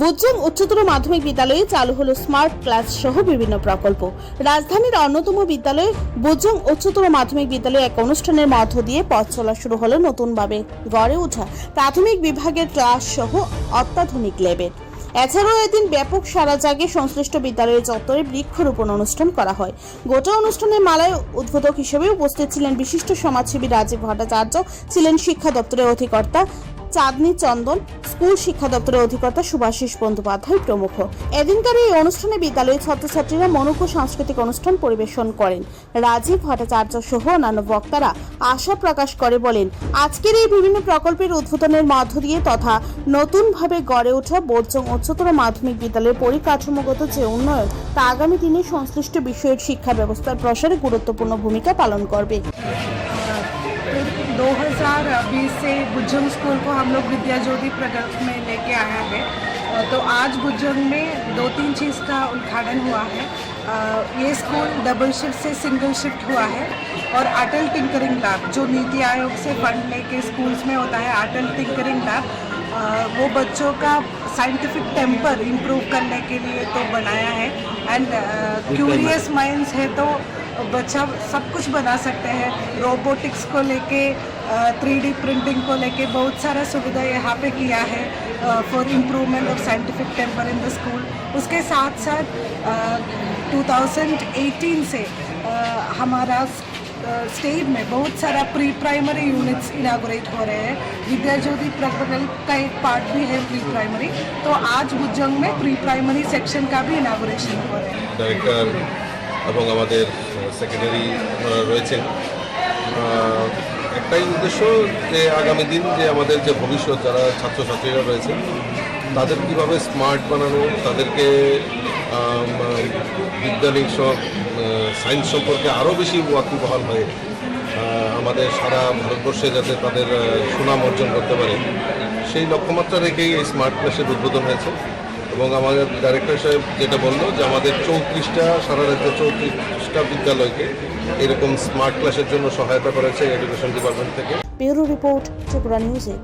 বুজং উচ্চতর মাধ্যমিক বিদ্যালয়ে চালু হলো স্মার্ট ক্লাস সহ বিভিন্ন প্রকল্প। রাজধানীর অন্যতম বিদ্যালয় বুজং উচ্চতর মাধ্যমিক বিদ্যালয়ে এক অনুষ্ঠানের মধ্য দিয়ে পথ চলা শুরু হলো নতুনভাবে গড়ে ওঠা প্রাথমিক বিভাগের ক্লাস সহ অত্যাধুনিক ল্যাবের। এছাড়াও এদিন ব্যাপক সাড়া জাগে সংশ্লিষ্ট বিদ্যালয়ের চত্বরে বৃক্ষরোপণ অনুষ্ঠান করা হয়। গোটা অনুষ্ঠানে মালায় উদ্বোধক হিসেবে উপস্থিত ছিলেন বিশিষ্ট সমাজসেবী রাজীব ভট্টাচার্য, ছিলেন শিক্ষা দপ্তরের অধিকর্তা চাঁদনী চন্দন, স্কুল শিক্ষা দপ্তরের অধিকর্তা সুভাষিস বন্দ্যোপাধ্যায় প্রমুখ। এদিনকার এই অনুষ্ঠানে বিদ্যালয়ের ছাত্রছাত্রীরা মনোজ্ঞ সাংস্কৃতিক অনুষ্ঠান পরিবেশন করেন। রাজীব ভট্টাচার্য সহ অন্যান্য বক্তারা আশা প্রকাশ করে বলেন, আজকের এই বিভিন্ন প্রকল্পের উদ্বোধনের মধ্য দিয়ে তথা নতুনভাবে গড়ে ওঠা বুজং উচ্চতর মাধ্যমিক বিদ্যালয়ের পরিকাঠামোগত যে উন্নয়ন তা আগামী দিনে সংশ্লিষ্ট বিষয়ের শিক্ষা ব্যবস্থার প্রসারে গুরুত্বপূর্ণ ভূমিকা পালন করবে। 2020 से बुजंग स्कूल को हम लोग विद्या ज्योति प्रकल्प में लेके आया है। तो आज बुजंग में 2-3 चीज़ का उद्घाटन हुआ है। ये स्कूल डबल शिफ्ट से सिंगल शिफ्ट हुआ है और अटल टिंकरिंग लैब जो नीति आयोग से फंड लेके स्कूल्स में होता है, अटल टिंकरिंग लैब वो बच्चों का साइंटिफिक टेम्पर इम्प्रूव करने के लिए तो बनाया है। एंड क्यूरियस माइंड्स है तो बच्चा सब कुछ बना सकते हैं। रोबोटिक्स को लेके 3D प्रिंटिंग को लेके बहुत सारा सुविधा यहाँ पे किया है for improvement of scientific temper in the school. उसके साथ साथ 2018 से हमारा स्टेट में बहुत सारा प्री प्राइमरी यूनिट्स इनागोरेट हो रहे हैं। विद्या ज्योति प्रकल्प का एक पार्ट भी है प्री प्राइमरी, तो आज बुजंग में प्री प्राइमरी सेक्शन का भी इनागोरेशन हो रहे हैं। डायरेक्टर এবং আমাদের সেক্রেটারি রয়েছেন, একটাই উদ্দেশ্য যে আগামী দিন যে আমাদের যে ভবিষ্যৎ যারা ছাত্রছাত্রীরা রয়েছে তাদের কীভাবে স্মার্ট বানানো, তাদেরকে বিজ্ঞানিক সব সায়েন্স সম্পর্কে আরও বেশি ওয়াকিবহাল হয়ে আমাদের সারা ভারতবর্ষে যাতে তাদের সুনাম অর্জন করতে পারে সেই লক্ষ্যমাত্রা রেখেই এই স্মার্ট ক্লাসের উদ্বোধন হয়েছে। এবং আমাদের ডাইরেক্টর সাহেব যেটা বললো যে আমাদের 34টা সারা রাজ্যে 34টা বিদ্যালয়কে এরকম স্মার্ট ক্লাসের জন্য সহায়তা করেছে এডুকেশন ডিপার্টমেন্ট থেকে। ব্যুরো রিপোর্ট, ত্রিপুরা নিউজে।